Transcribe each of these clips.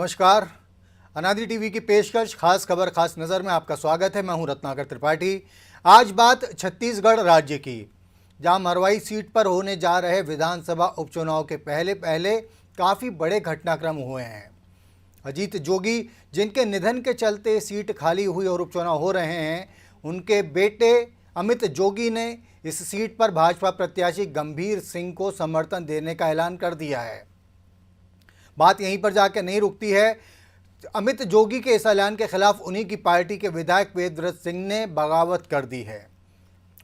नमस्कार। अनादि टीवी की पेशकश खास खबर खास नज़र में आपका स्वागत है। मैं हूं रत्नाकर त्रिपाठी। आज बात छत्तीसगढ़ राज्य की, जहां मरवाई सीट पर होने जा रहे विधानसभा उपचुनाव के पहले पहले काफ़ी बड़े घटनाक्रम हुए हैं। अजीत जोगी, जिनके निधन के चलते सीट खाली हुई और उपचुनाव हो रहे हैं, उनके बेटे अमित जोगी ने इस सीट पर भाजपा प्रत्याशी गंभीर सिंह को समर्थन देने का ऐलान कर दिया है। बात यहीं पर जाकर नहीं रुकती है। अमित जोगी के इस ऐलान के खिलाफ उन्हीं की पार्टी के विधायक वेदव्रत सिंह ने बगावत कर दी है।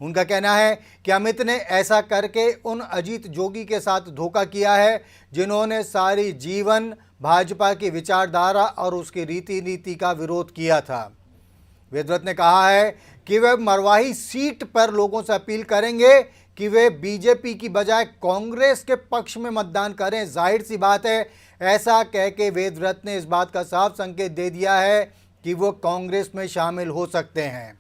उनका कहना है कि अमित ने ऐसा करके उन अजीत जोगी के साथ धोखा किया है जिन्होंने सारी जीवन भाजपा की विचारधारा और उसकी रीति नीति का विरोध किया था। वेदव्रत ने कहा है कि वे मरवाही सीट पर लोगों से अपील करेंगे कि वे बीजेपी की बजाय कांग्रेस के पक्ष में मतदान करें। जाहिर सी बात है, ऐसा कह के वेदव्रत ने इस बात का साफ संकेत दे दिया है कि वो कांग्रेस में शामिल हो सकते हैं।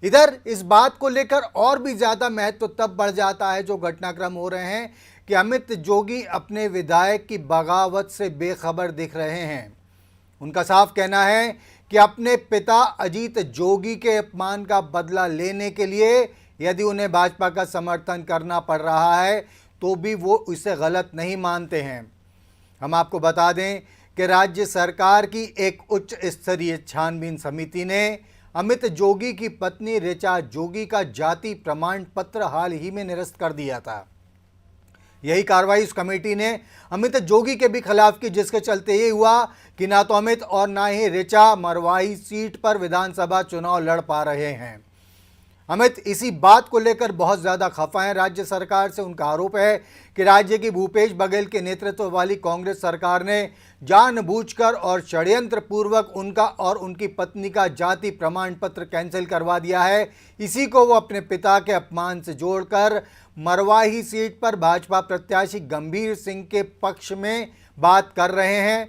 इधर इस बात को लेकर और भी ज़्यादा महत्व तब बढ़ जाता है जो घटनाक्रम हो रहे हैं कि अमित जोगी अपने विधायक की बगावत से बेखबर दिख रहे हैं। उनका साफ कहना है कि अपने पिता अजीत जोगी के अपमान का बदला लेने के लिए यदि उन्हें भाजपा का समर्थन करना पड़ रहा है तो भी वो इसे गलत नहीं मानते हैं। हम आपको बता दें कि राज्य सरकार की एक उच्च स्तरीय छानबीन समिति ने अमित जोगी की पत्नी ऋचा जोगी का जाति प्रमाण पत्र हाल ही में निरस्त कर दिया था। यही कार्रवाई उस कमेटी ने अमित जोगी के भी खिलाफ की, जिसके चलते ये हुआ कि ना तो अमित और ना ही ऋचा मरवाही सीट पर विधानसभा चुनाव लड़ पा रहे हैं। अमित इसी बात को लेकर बहुत ज़्यादा खफा हैं राज्य सरकार से। उनका आरोप है कि राज्य की भूपेश बघेल के नेतृत्व वाली कांग्रेस सरकार ने जानबूझकर और षड्यंत्र पूर्वक उनका और उनकी पत्नी का जाति प्रमाण पत्र कैंसिल करवा दिया है। इसी को वो अपने पिता के अपमान से जोड़कर मरवाही सीट पर भाजपा प्रत्याशी गंभीर सिंह के पक्ष में बात कर रहे हैं।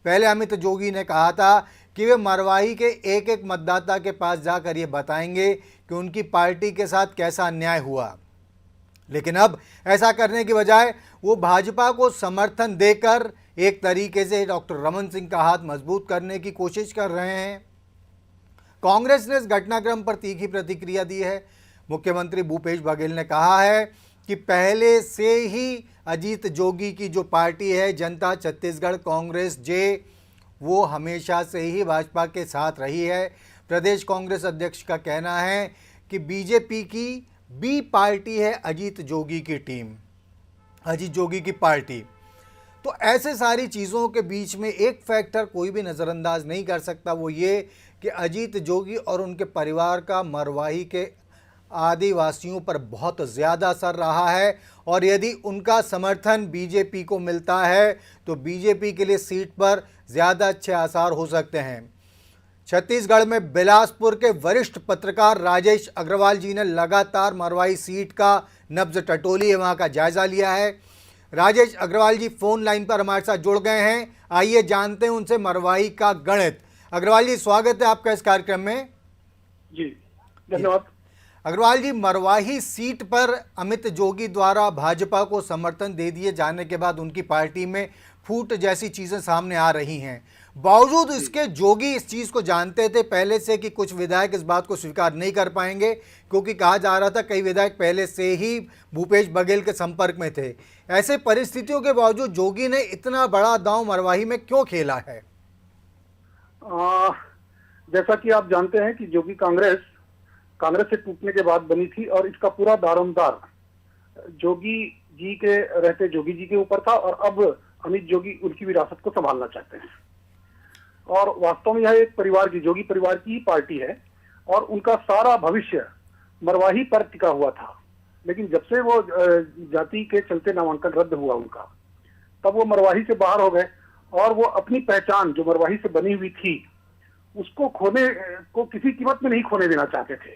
पहले अमित जोगी ने कहा था कि वे मरवाही के एक एक मतदाता के पास जाकर ये बताएंगे कि उनकी पार्टी के साथ कैसा अन्याय हुआ, लेकिन अब ऐसा करने की बजाय वो भाजपा को समर्थन देकर एक तरीके से डॉक्टर रमन सिंह का हाथ मजबूत करने की कोशिश कर रहे हैं। कांग्रेस ने इस घटनाक्रम पर तीखी प्रतिक्रिया दी है। मुख्यमंत्री भूपेश बघेल ने कहा है कि पहले से ही अजीत जोगी की जो पार्टी है जनता छत्तीसगढ़ कांग्रेस जे, वो हमेशा से ही भाजपा के साथ रही है। प्रदेश कांग्रेस अध्यक्ष का कहना है कि बीजेपी की बी पार्टी है अजीत जोगी की टीम, अजीत जोगी की पार्टी। तो ऐसे सारी चीज़ों के बीच में एक फैक्टर कोई भी नज़रअंदाज नहीं कर सकता, वो ये कि अजीत जोगी और उनके परिवार का मरवाही के आदिवासियों पर बहुत ज़्यादा असर रहा है और यदि उनका समर्थन बीजेपी को मिलता है तो बीजेपी के लिए सीट पर ज़्यादा अच्छे आसार हो सकते हैं। छत्तीसगढ़ में बिलासपुर के वरिष्ठ पत्रकार राजेश अग्रवाल जी ने लगातार मरवाही सीट का नब्ज टटोली है, वहाँ का जायज़ा लिया है। राजेश अग्रवाल जी फोन लाइन पर हमारे साथ जुड़ गए हैं। आइए जानते हैं उनसे मरवाही का गणित। अग्रवाल जी, स्वागत है आपका इस कार्यक्रम में। जी धन्यवाद। अग्रवाल जी, मरवाही सीट पर अमित जोगी द्वारा भाजपा को समर्थन दे दिए जाने के बाद उनकी पार्टी में फूट जैसी चीज़ें सामने आ रही हैं। बावजूद इसके जोगी इस चीज़ को जानते थे पहले से कि कुछ विधायक इस बात को स्वीकार नहीं कर पाएंगे, क्योंकि कहा जा रहा था कई विधायक पहले से ही भूपेश बघेल के संपर्क में थे। ऐसे परिस्थितियों के बावजूद जोगी ने इतना बड़ा दांव मरवाही में क्यों खेला है? जैसा कि आप जानते हैं कि जोगी कांग्रेस से टूटने के बाद बनी थी और इसका पूरा दारोमदार जोगी जी के रहते जोगी जी के ऊपर था और अब अमित जोगी उनकी विरासत को संभालना चाहते हैं। और वास्तव में यह एक परिवार की, जोगी परिवार की ही पार्टी है और उनका सारा भविष्य मरवाही पर टिका हुआ था। लेकिन जब से वो जाति के चलते नामांकन रद्द हुआ उनका, तब वो मरवाही से बाहर हो गए और वो अपनी पहचान जो मरवाही से बनी हुई थी उसको खोने को किसी कीमत में नहीं खोने देना चाहते थे।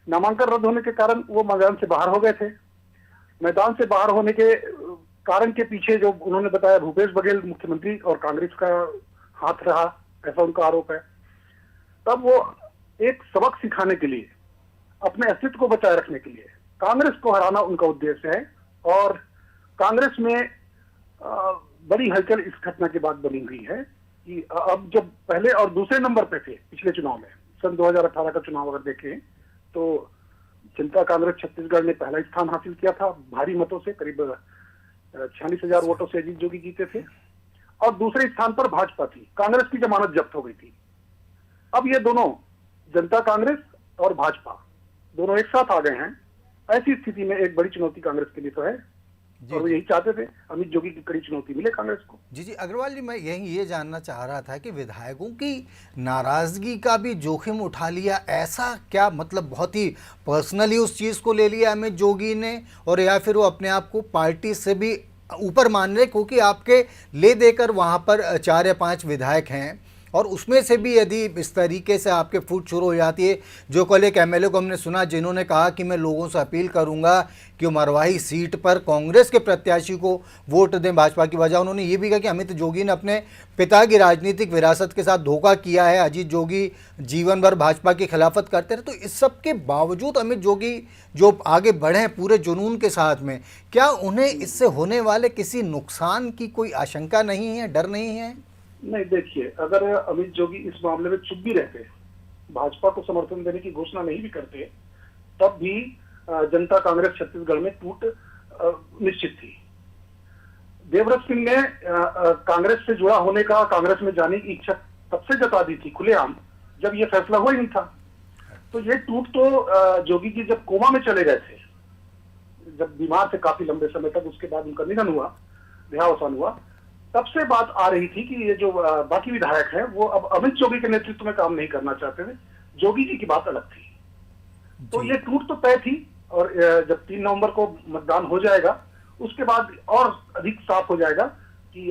नामांकन रद्द होने के कारण वो मैदान से बाहर हो गए थे। मैदान से बाहर होने के कारण के पीछे जो उन्होंने बताया भूपेश बघेल मुख्यमंत्री और कांग्रेस का हाथ रहा, ऐसा उनका आरोप है। तब वो एक सबक सिखाने के लिए, अपने अस्तित्व को बचाए रखने के लिए कांग्रेस को हराना उनका उद्देश्य है और कांग्रेस में बड़ी हलचल इस घटना के बाद बनी हुई है कि अब जब पहले और दूसरे नंबर पे थे पिछले चुनाव में, सन 2018 का चुनाव अगर देखें तो जनता कांग्रेस छत्तीसगढ़ ने पहला स्थान हासिल किया था भारी मतों से, करीब 46,000 वोटों से अजीत जोगी जीते थे। और दूसरे स्थान पर भाजपा थी, कांग्रेस की जमानत जब्त हो गई थी। अब ये दोनों, जनता कांग्रेस और भाजपा, दोनों एक साथ आ गए हैं। ऐसी स्थिति में एक बड़ी चुनौती कांग्रेस के लिए तो है, और वो यही चाहते थे, अमित जोगी की कड़ी चुनौती मिले कांग्रेस को। जी अग्रवाल जी, मैं ये जानना चाह रहा था कि विधायकों की नाराजगी का भी जोखिम उठा लिया, ऐसा क्या मतलब बहुत ही पर्सनली उस चीज़ को ले लिया अमित जोगी ने, और या फिर वो अपने आप को पार्टी से भी ऊपर मान रहे, क्योंकि आपके ले देकर वहाँ पर 4 या 5 विधायक हैं और उसमें से भी यदि इस तरीके से आपके फूट शुरू हो जाती है। जो कल एक एमएलए को हमने सुना जिन्होंने कहा कि मैं लोगों से अपील करूंगा कि मरवाही सीट पर कांग्रेस के प्रत्याशी को वोट दें भाजपा की वजह। उन्होंने ये भी कहा कि अमित जोगी ने अपने पिता की राजनीतिक विरासत के साथ धोखा किया है, अजीत जोगी जीवन भर भाजपा की खिलाफत करते रहे। तो इस सब के बावजूद अमित जोगी जो आगे बढ़े हैं पूरे जुनून के साथ में, क्या उन्हें इससे होने वाले किसी नुकसान की कोई आशंका नहीं है, डर नहीं है? नहीं, देखिए, अगर अमित जोगी इस मामले में चुप भी रहते, भाजपा को समर्थन देने की घोषणा नहीं भी करते, तब भी जनता कांग्रेस छत्तीसगढ़ में टूट निश्चित थी। देवव्रत सिंह ने कांग्रेस से जुड़ा होने का, कांग्रेस में जाने की इच्छा तब से जता दी थी खुलेआम, जब ये फैसला हुआ ही नहीं था। तो ये टूट तो जोगी जी जब कोमा में चले गए थे, जब बीमार थे काफी लंबे समय तक, उसके बाद उनका निधन हुआ, देहावसान हुआ, तब से बात आ रही थी कि ये जो बाकी विधायक हैं वो अब अमित जोगी के नेतृत्व में काम नहीं करना चाहते थे। जोगी जी की बात अलग थी। तो ये टूट तो तय थी, और जब 3 नवंबर को मतदान हो जाएगा उसके बाद और अधिक साफ हो जाएगा कि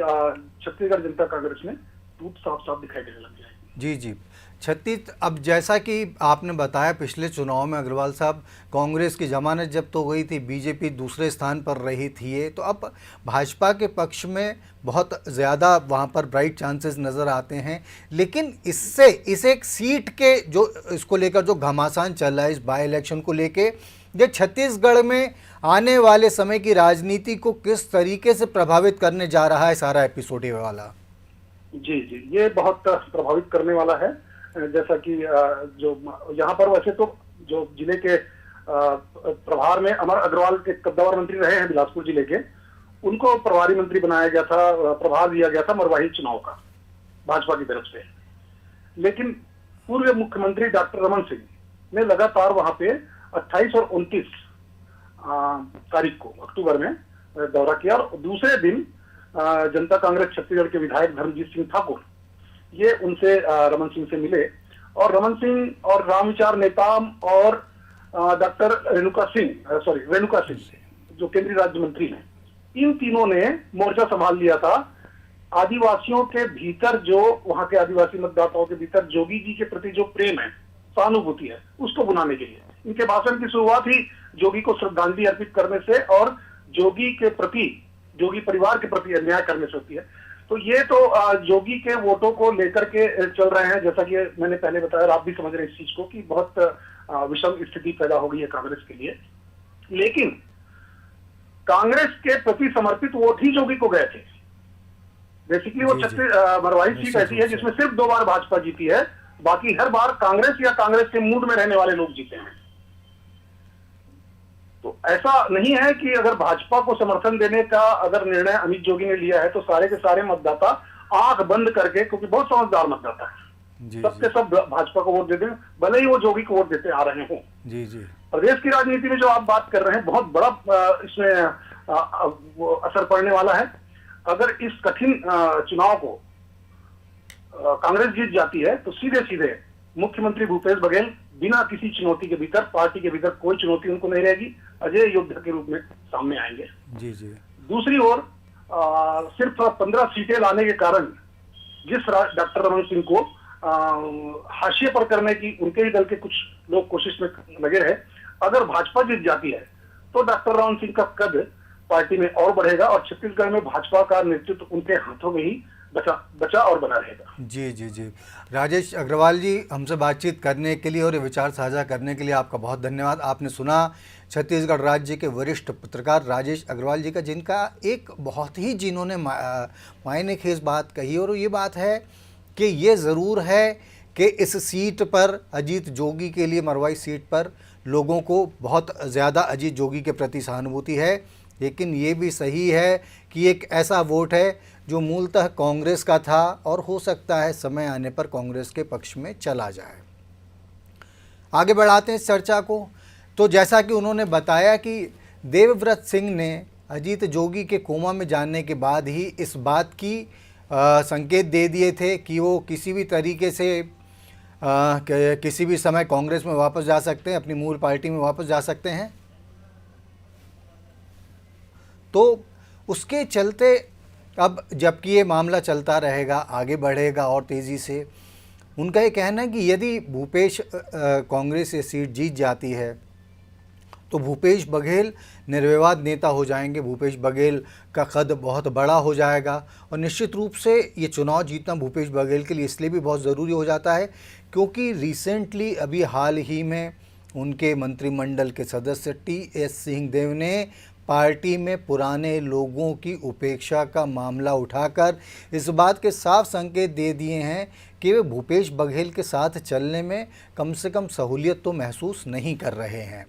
छत्तीसगढ़ जनता कांग्रेस में टूट साफ साफ दिखाई देने लग जाएगी। जी जी छत्तीस, अब जैसा कि आपने बताया पिछले चुनाव में अग्रवाल साहब कांग्रेस की जमानत जब्त हो गई थी, बीजेपी दूसरे स्थान पर रही थी, तो अब भाजपा के पक्ष में बहुत ज़्यादा वहाँ पर ब्राइट चांसेस नज़र आते हैं। लेकिन इससे इस एक सीट के जो इसको लेकर जो घमासान चल रहा है इस बाई इलेक्शन को लेके, ये छत्तीसगढ़ में आने वाले समय की राजनीति को किस तरीके से प्रभावित करने जा रहा है सारा एपिसोड ये वाला? जी जी, ये बहुत प्रभावित करने वाला है। जैसा कि जो यहाँ पर वैसे तो जो जिले के प्रभार में अमर अग्रवाल के कद्दावर मंत्री रहे हैं बिलासपुर जिले के, उनको प्रभारी मंत्री बनाया गया था, प्रभार दिया गया था मरवाही चुनाव का भाजपा की तरफ से। लेकिन पूर्व मुख्यमंत्री डॉक्टर रमन सिंह ने लगातार वहां पे 28 और 29 तारीख को अक्टूबर में दौरा किया, और दूसरे दिन जनता कांग्रेस छत्तीसगढ़ के विधायक धर्मजीत सिंह ठाकुर ये उनसे रमन सिंह से मिले, और रमन सिंह और रामविचार नेताम और डॉक्टर रेणुका सिंह जो केंद्रीय राज्य मंत्री हैं, इन तीनों ने मोर्चा संभाल लिया था आदिवासियों के भीतर, जो वहां के आदिवासी मतदाताओं के भीतर जोगी जी के प्रति जो प्रेम है, सहानुभूति है, उसको बुलाने के लिए। इनके भाषण की शुरुआत ही जोगी को श्रद्धांजलि अर्पित करने से और जोगी के प्रति, जोगी परिवार के प्रति अन्याय करने से होती है। तो ये तो जोगी के वोटों को लेकर के चल रहे हैं, जैसा कि मैंने पहले बताया और आप भी समझ रहे हैं इस चीज को कि बहुत विषम स्थिति पैदा हो गई है कांग्रेस के लिए। लेकिन कांग्रेस के प्रति समर्पित वोट ही जोगी को गए थे। बेसिकली वो मरवाही सीट ऐसी है जिसमें सिर्फ 2 बार भाजपा जीती है, बाकी हर बार कांग्रेस या कांग्रेस के मूड में रहने वाले लोग जीते हैं। तो ऐसा नहीं है कि अगर भाजपा को समर्थन देने का अगर निर्णय अमित जोगी ने लिया है तो सारे के सारे मतदाता आंख बंद करके, क्योंकि बहुत समझदार मतदाता है, सबके सब भाजपा को वोट देते हैं, भले ही वो जोगी को वोट देते आ रहे हों। जी जी, प्रदेश की राजनीति में जो आप बात कर रहे हैं बहुत बड़ा इसमें असर पड़ने वाला है। अगर इस कठिन चुनाव को कांग्रेस जीत जाती है तो सीधे सीधे मुख्यमंत्री भूपेश बघेल बिना किसी चुनौती के भीतर, पार्टी के भीतर कोई चुनौती उनको नहीं रहेगी, अजय योद्धा के रूप में सामने आएंगे। जी जी। दूसरी ओर सिर्फ 15 सीटें लाने के कारण जिस डॉक्टर रमन सिंह को हाशिए पर करने की उनके ही दल के कुछ लोग कोशिश में लगे रहे, अगर भाजपा जीत जाती है तो डॉक्टर रमन सिंह का कद पार्टी में और बढ़ेगा और छत्तीसगढ़ में भाजपा का नेतृत्व उनके हाथों में ही बचा और बना रहेगा। जी जी जी। राजेश अग्रवाल जी, हमसे बातचीत करने के लिए और ये विचार साझा करने के लिए आपका बहुत धन्यवाद। आपने सुना छत्तीसगढ़ राज्य के वरिष्ठ पत्रकार राजेश अग्रवाल जी का, जिनका एक बहुत ही जिन्होंने मायने खेज बात कही, और ये बात है कि ये ज़रूर है कि इस सीट पर अजीत जोगी के लिए, मरवाई सीट पर लोगों को बहुत ज़्यादा अजीत जोगी के प्रति सहानुभूति है, लेकिन ये भी सही है कि एक ऐसा वोट है जो मूलतः कांग्रेस का था और हो सकता है समय आने पर कांग्रेस के पक्ष में चला जाए। आगे बढ़ाते हैं इस चर्चा को। तो जैसा कि उन्होंने बताया कि देवव्रत सिंह ने अजीत जोगी के कोमा में जाने के बाद ही इस बात की संकेत दे दिए थे कि वो किसी भी तरीके से किसी भी समय कांग्रेस में वापस जा सकते हैं, अपनी मूल पार्टी में वापस जा सकते हैं। तो उसके चलते अब जबकि ये मामला चलता रहेगा, आगे बढ़ेगा और तेज़ी से, उनका ये कहना है कि यदि भूपेश कांग्रेस ये सीट जीत जाती है तो भूपेश बघेल निर्विवाद नेता हो जाएंगे, भूपेश बघेल का कद बहुत बड़ा हो जाएगा। और निश्चित रूप से ये चुनाव जीतना भूपेश बघेल के लिए इसलिए भी बहुत ज़रूरी हो जाता है क्योंकि रिसेंटली अभी हाल ही में उनके मंत्रिमंडल के सदस्य टी.एस. सिंहदेव ने पार्टी में पुराने लोगों की उपेक्षा का मामला उठाकर इस बात के साफ संकेत दे दिए हैं कि वे भूपेश बघेल के साथ चलने में कम से कम सहूलियत तो महसूस नहीं कर रहे हैं।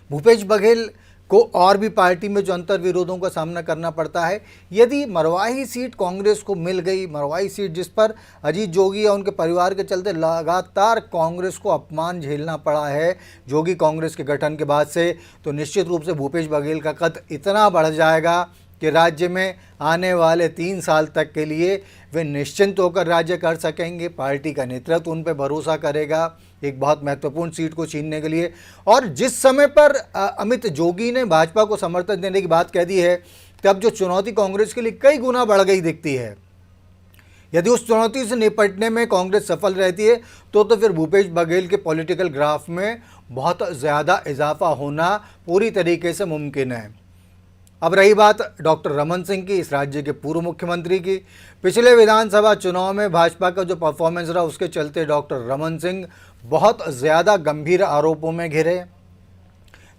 भूपेश बघेल को और भी पार्टी में जो अंतर विरोधों का सामना करना पड़ता है, यदि मरवाही सीट कांग्रेस को मिल गई, मरवाही सीट जिस पर अजीत जोगी या उनके परिवार के चलते लगातार कांग्रेस को अपमान झेलना पड़ा है जोगी कांग्रेस के गठन के बाद से, तो निश्चित रूप से भूपेश बघेल का कद इतना बढ़ जाएगा कि राज्य में आने वाले 3 साल तक के लिए वे निश्चिंत होकर राज्य कर सकेंगे। पार्टी का नेतृत्व उन पर भरोसा करेगा एक बहुत महत्वपूर्ण सीट को छीनने के लिए। और जिस समय पर अमित जोगी ने भाजपा को समर्थन देने की बात कह दी है, तब जो चुनौती कांग्रेस के लिए कई गुना बढ़ गई दिखती है। यदि उस चुनौती से निपटने में कांग्रेस सफल रहती है तो फिर भूपेश बघेल के पॉलिटिकल ग्राफ में बहुत ज़्यादा इजाफा होना पूरी तरीके से मुमकिन है। अब रही बात डॉक्टर रमन सिंह की, इस राज्य के पूर्व मुख्यमंत्री की। पिछले विधानसभा चुनाव में भाजपा का जो परफॉर्मेंस रहा उसके चलते डॉक्टर रमन सिंह बहुत ज़्यादा गंभीर आरोपों में घिरे।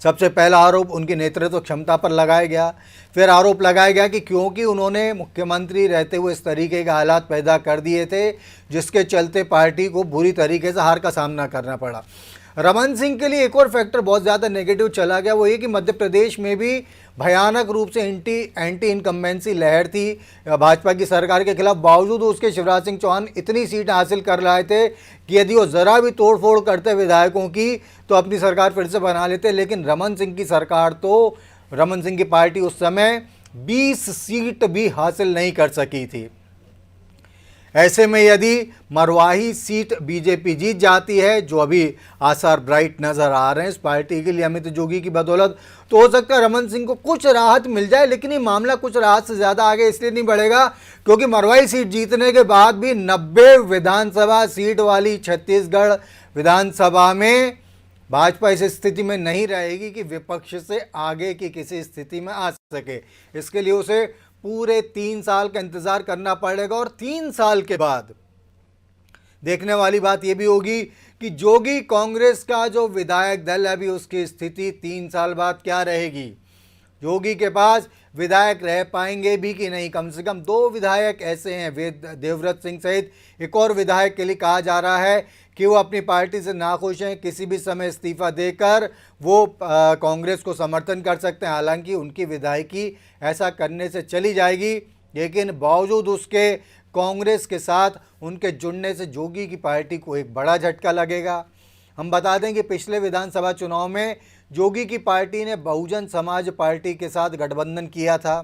सबसे पहला आरोप उनकी नेतृत्व क्षमता पर लगाया गया। फिर आरोप लगाया गया कि क्योंकि उन्होंने मुख्यमंत्री रहते हुए इस तरीके के हालात पैदा कर दिए थे जिसके चलते पार्टी को बुरी तरीके से हार का सामना करना पड़ा। रमन सिंह के लिए एक और फैक्टर बहुत ज़्यादा नेगेटिव चला गया, वो ये कि मध्य प्रदेश में भी भयानक रूप से एंटी इनकम्बेंसी लहर थी भाजपा की सरकार के खिलाफ। बावजूद उसके शिवराज सिंह चौहान इतनी सीट हासिल कर लाए थे कि यदि वो ज़रा भी तोड़फोड़ करते विधायकों की तो अपनी सरकार फिर से बना लेते। लेकिन रमन सिंह की सरकार, तो रमन सिंह की पार्टी उस समय 20 सीट भी हासिल नहीं कर सकी थी। ऐसे में यदि मरवाही सीट बीजेपी जीत जाती है, जो अभी आसार ब्राइट नज़र आ रहे हैं इस पार्टी के लिए अमित जोगी की बदौलत, तो हो सकता है रमन सिंह को कुछ राहत मिल जाए। लेकिन ये मामला कुछ राहत से ज़्यादा आगे इसलिए नहीं बढ़ेगा क्योंकि मरवाही सीट जीतने के बाद भी 90 विधानसभा सीट वाली छत्तीसगढ़ विधानसभा में भाजपा इस स्थिति में नहीं रहेगी कि विपक्ष से आगे की किसी स्थिति में आ सके। इसके लिए उसे पूरे 3 साल का इंतजार करना पड़ेगा। और 3 साल के बाद देखने वाली बात यह भी होगी कि जोगी कांग्रेस का जो विधायक दल है अभी उसकी स्थिति 3 साल बाद क्या रहेगी। जोगी के पास विधायक रह पाएंगे भी कि नहीं। कम से कम 2 विधायक ऐसे हैं, देवव्रत सिंह सहित एक और विधायक के लिए कहा जा रहा है कि वो अपनी पार्टी से नाखुश हैं, किसी भी समय इस्तीफा देकर वो कांग्रेस को समर्थन कर सकते हैं। हालांकि उनकी विधायकी ऐसा करने से चली जाएगी, लेकिन बावजूद उसके कांग्रेस के साथ उनके जुड़ने से जोगी की पार्टी को एक बड़ा झटका लगेगा। हम बता दें कि पिछले विधानसभा चुनाव में जोगी की पार्टी ने बहुजन समाज पार्टी के साथ गठबंधन किया था।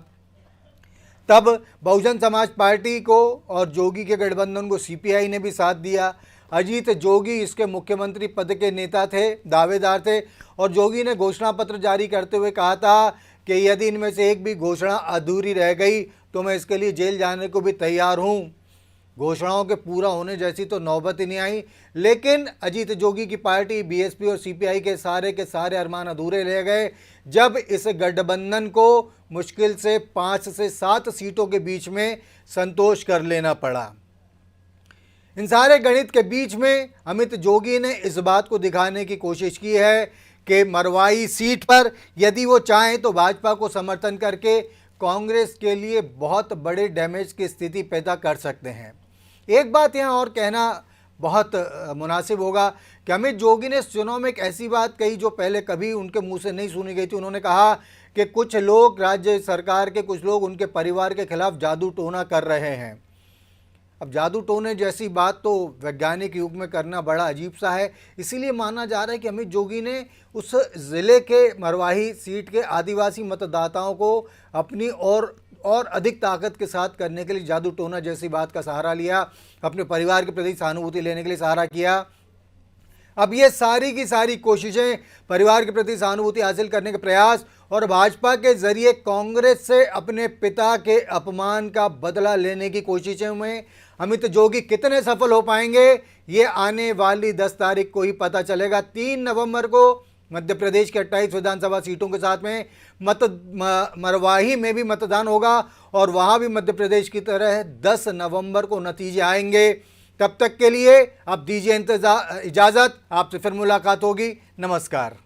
तब बहुजन समाज पार्टी को और जोगी के गठबंधन को सीपीआई ने भी साथ दिया। अजीत जोगी इसके मुख्यमंत्री पद के नेता थे, दावेदार थे, और जोगी ने घोषणा पत्र जारी करते हुए कहा था कि यदि इनमें से एक भी घोषणा अधूरी रह गई तो मैं इसके लिए जेल जाने को भी तैयार हूँ। घोषणाओं के पूरा होने जैसी तो नौबत ही नहीं आई, लेकिन अजीत जोगी की पार्टी बीएसपी और सीपीआई के सारे अरमान अधूरे रह गए जब इस गठबंधन को मुश्किल से 5 से 7 सीटों के बीच में संतोष कर लेना पड़ा। इन सारे गणित के बीच में अमित जोगी ने इस बात को दिखाने की कोशिश की है कि मरवाई सीट पर यदि वो चाहें तो भाजपा को समर्थन करके कांग्रेस के लिए बहुत बड़े डैमेज की स्थिति पैदा कर सकते हैं। एक बात यहाँ और कहना बहुत मुनासिब होगा कि अमित जोगी ने इस चुनाव में एक ऐसी बात कही जो पहले कभी उनके मुंह से नहीं सुनी गई थी। उन्होंने कहा कि कुछ लोग, राज्य सरकार के कुछ लोग उनके परिवार के खिलाफ जादू टोना कर रहे हैं। अब जादू टोने जैसी बात तो वैज्ञानिक युग में करना बड़ा अजीब सा है, इसीलिए माना जा रहा है कि अमित जोगी ने उस ज़िले के मरवाही सीट के आदिवासी मतदाताओं को अपनी और अधिक ताकत के साथ करने के लिए जादू टोना जैसी बात का सहारा लिया, अपने परिवार के प्रति सहानुभूति लेने के लिए सहारा किया। अब ये सारी की सारी कोशिशें, परिवार के प्रति सहानुभूति हासिल करने के प्रयास और भाजपा के जरिए कांग्रेस से अपने पिता के अपमान का बदला लेने की कोशिशों में अमित जोगी कितने सफल हो पाएंगे, ये आने वाली 10 तारीख को ही पता चलेगा। 3 नवंबर को मध्य प्रदेश के 28 विधानसभा सीटों के साथ में मरवाही में भी मतदान होगा और वहाँ भी मध्य प्रदेश की तरह 10 नवंबर को नतीजे आएंगे। तब तक के लिए आप दीजिए इजाज़त, आपसे फिर मुलाकात होगी। नमस्कार।